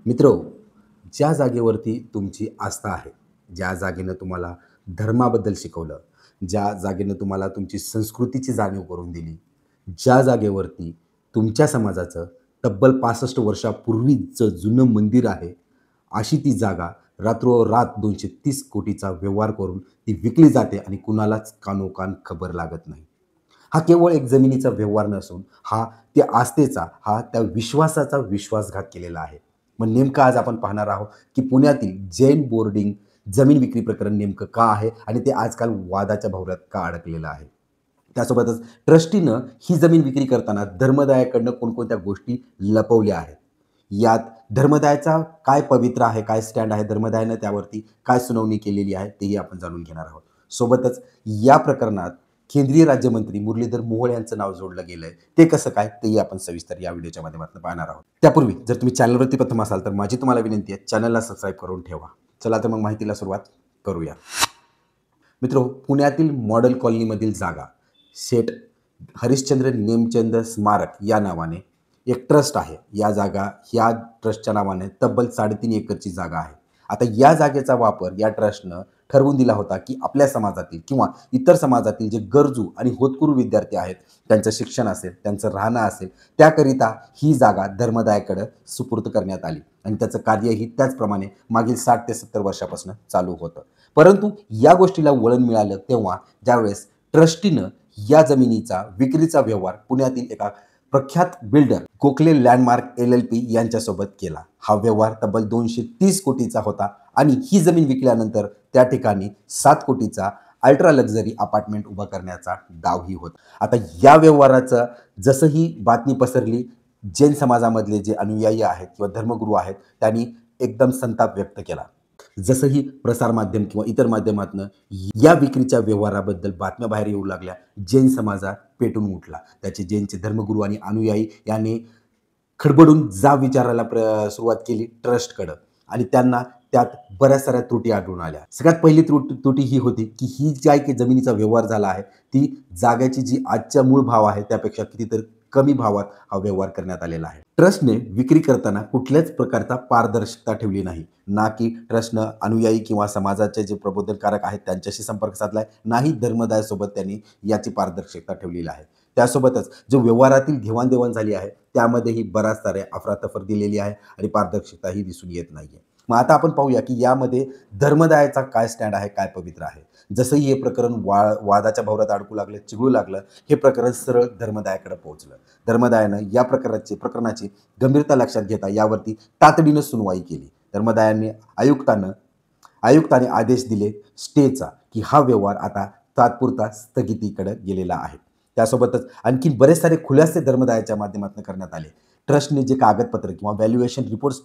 मित्रो, ज्या जागेवरती तुमची आस्था आहे, ज्या जागेनं तुम्हाला धर्माबद्दल शिकवलं, ज्या जागेनं तुम्हाला तुमची संस्कृतीची जाणीव करून दिली, ज्या जागेवरती तुमच्या समाजाचं तब्बल 65 वर्षापूर्वीचं जुनं मंदिर आहे, अशी ती जागा रात्रोरात 230 कोटीचा व्यवहार करून ती विकली जाते आणि कुणालाच कानोकान खबर लागत नाही. हा केवळ एक जमिनीचा व्यवहार नसून हा त्या आस्थेचा, हा त्या विश्वासाचा विश्वासघात केलेला आहे. मग नेमकं आज आपण पाहणार आहोत, की पुण्यातील जैन बोर्डिंग जमीन विक्री प्रकरण नेमकं का आहे आणि ते आजकाल वादाच्या भोवऱ्यात का अडकलेलं आहे. त्यासोबतच ट्रस्टीनं ही जमीन विक्री करताना धर्मदायाकडनं कोणकोणत्या गोष्टी लपवल्या आहेत. यात धर्मदायाचा काय पवित्रा आहे, काय स्टँड आहे, धर्मदायानं त्यावरती काय सुनावणी केलेली आहे, तेही आपण जाणून घेणार आहोत. सोबतच या प्रकरणात केंद्रीय राज्यमंत्री मुरलीधर मोहोळ यांचं नाव जोडलं गेलंय. ते कसं काय, तेही आपण सविस्तर या व्हिडिओच्या माध्यमातून पाहणार आहोत. त्यापूर्वी जर तुम्ही चॅनलवरती प्रथम असाल तर माझी तुम्हाला विनंती आहे, चॅनलला सबस्क्राईब करून ठेवा. चला तर मग माहितीला सुरुवात करूया. मित्रो, पुण्यातील मॉडेल कॉलनीमधील जागा शेठ हरिश्चंद्र नेमचंद स्मारक या नावाने एक ट्रस्ट आहे. या जागा ह्या ट्रस्टच्या नावाने तब्बल 3.5 एकरची जागा आहे. आता या जागेचा वापर या ट्रस्टनं ठरवून दिला होता, की आपल्या समाजातील किंवा इतर समाजातील जे गरजू आणि होतकरू विद्यार्थी आहेत, त्यांचं शिक्षण असेल, त्यांचं राहणं असेल, त्याकरिता ही जागा धर्मदायाकडे सुपूर्द करण्यात आली आणि त्याचं कार्यही त्याचप्रमाणे मागील 60 ते 70 वर्षापासून चालू होतं. परंतु या गोष्टीला वळण मिळालं तेव्हा, ज्यावेळेस ट्रस्टीनं या जमिनीचा विक्रीचा व्यवहार पुण्यातील एका प्रख्यात बिल्डर गोखले लँडमार्क LLP यांच्यासोबत केला. हा व्यवहार तब्बल 230 कोटीचा होता आणि ही जमीन विकल्यानंतर त्या ठिकाणी 7 कोटीचा अल्ट्रा लक्झरी अपार्टमेंट उभा करण्याचा डावही होता. आता या व्यवहाराचं जसं ही बातमी पसरली, जैन समाजामधले जे अनुयायी आहेत किंवा धर्मगुरू आहेत, त्यांनी एकदम संताप व्यक्त केला. जसंही प्रसारमाध्यम किंवा इतर माध्यमातनं या विक्रीच्या व्यवहाराबद्दल बातम्या बाहेर येऊ लागल्या, जैन समाजात पेटून उठला. त्याचे जैनचे धर्मगुरू आणि अनुयायी यांनी खडबडून जाब विचारायला सुरुवात केली ट्रस्टकडं आणि त्यांना त्यात बऱ्याच साऱ्या त्रुटी आढळून आल्या. सगळ्यात पहिली त्रुटी ही होती, की ही ज्या काही जमिनीचा व्यवहार झाला आहे, ती जागेची जी आजचा मूळ भाव आहे त्यापेक्षा कितीतरी कमी भावात हा व्यवहार करण्यात आलेला आहे. ट्रस्टने विक्री करताना कुठल्याच प्रकारचा पारदर्शकता ठेवली नाही. ना की ट्रस्टनं अनुयायी किंवा समाजाचे जे प्रबोधनकारक आहेत त्यांच्याशी संपर्क साधलाय, नाही धर्मदायासोबत त्यांनी याची पारदर्शकता ठेवलेली आहे. त्यासोबतच जो व्यवहारातील देवाणदेवाण झाली आहे, त्यामध्येही बऱ्याच साऱ्या अफरातफर दिलेली आहे आणि पारदर्शकताही दिसून येत नाहीये. मग आता आपण पाहूया, की यामध्ये धर्मदायाचा काय स्टँड आहे, काय पवित्र आहे. जसंही हे प्रकरण वादाच्या भोवऱ्यात अडकू लागलं, चिघळू लागलं, हे प्रकरण सरळ धर्मदायाकडे पोहोचलं. धर्मदायानं या प्रकरणाची गंभीरता लक्षात घेता यावरती तातडीनं सुनवाई केली. धर्मदायाने आयुक्ताने आदेश दिले स्टेचा, की हा व्यवहार आता तात्पुरता स्थगितीकडे गेलेला आहे. त्यासोबतच आणखी बरेच सारे खुलासे धर्मदायाच्या माध्यमातून करण्यात आले. ट्रस्टने जे कागदपत्र किंवा व्हॅल्युएशन रिपोर्ट्स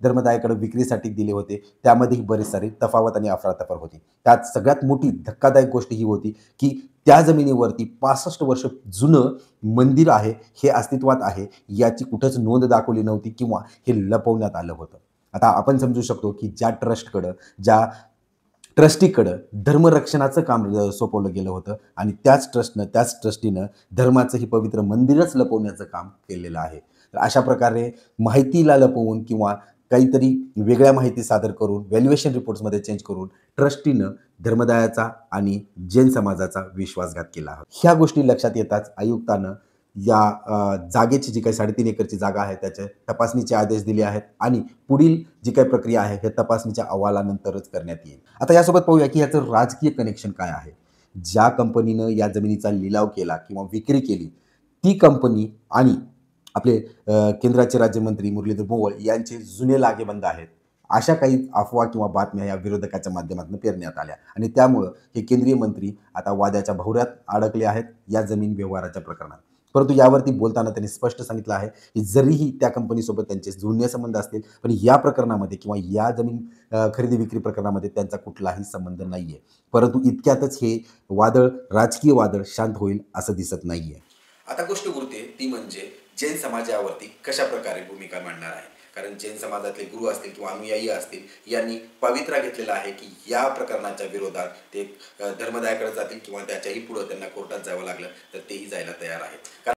धर्मदायाकडे विक्रीसाठी दिले होते, त्यामध्येही बरेच सारी तफावत आणि अफरातफर होती. त्यात सगळ्यात मोठी धक्कादायक गोष्ट ही होती, की त्या जमिनीवरती 65 वर्ष जुनं मंदिर आहे, हे अस्तित्वात आहे, याची कुठंच नोंद दाखवली नव्हती किंवा हे लपवण्यात आलं होतं. आता आपण समजू शकतो, की ज्या ट्रस्टीकडं धर्मरक्षणाचं काम सोपवलं गेलं होतं आणि त्याच ट्रस्टीनं धर्माचं ही पवित्र मंदिरच लपवण्याचं काम केलेलं आहे. तर अशा प्रकारे माहितीला लपवून किंवा काहीतरी वेगळ्या माहिती सादर करून व्हॅल्युएशन रिपोर्ट्समध्ये चेंज करून ट्रस्टीनं धर्मदायाचा आणि जैन समाजाचा विश्वासघात केला. ह्या गोष्टी लक्षात येताच आयुक्तानं जागेची जी काही 3.5 एकरची जागा आहे त्याचे तपासणीचे आदेश दिले आहेत आणि पुढील जी काही प्रक्रिया आहे हे तपासणीच्या अहवालानंतरच करण्यात येईल. आता यासोबत पाहूया, की याचं राजकीय कनेक्शन काय आहे. ज्या कंपनीनं या जमिनीचा लिलाव केला किंवा विक्री केली, ती कंपनी आणि आपले केंद्राचे राज्यमंत्री मुरलीधर मोहोळ यांचे जुने लागेबंध आहेत. अशा काही अफवा किंवा बातम्या या विरोधकाच्या माध्यमातून पेरण्यात आल्या आणि त्यामुळं हे केंद्रीय मंत्री आता वादाच्या भोवऱ्यात अडकले आहेत या जमीन व्यवहाराच्या प्रकरणात. परंतु यावरती बोलताना त्यांनी स्पष्ट सांगितलं आहे, की जरीही त्या कंपनीसोबत त्यांचे जुने संबंध असतील, पण या प्रकरणामध्ये किंवा या जमीन खरेदी विक्री प्रकरणामध्ये त्यांचा कुठलाही संबंध नाहीये. परंतु इतक्यातच हे राजकीय वादळ शांत होईल असं दिसत नाहीये. आता गोष्ट उरते ती म्हणजे जैन समाजावरती कशा प्रकारे भूमिका मांडणार आहे. कारण जैन समाजातले गुरु असतील किंवा अनुयायी असतील यांनी पवित्रा घेतलेला आहे, की या प्रकरणाच्या विरोधात ते धर्मदायाकडे जातील किंवा त्याच्याही पुढे त्यांना कोर्टात जावं लागलं तर तेही जायला तयार आहेत.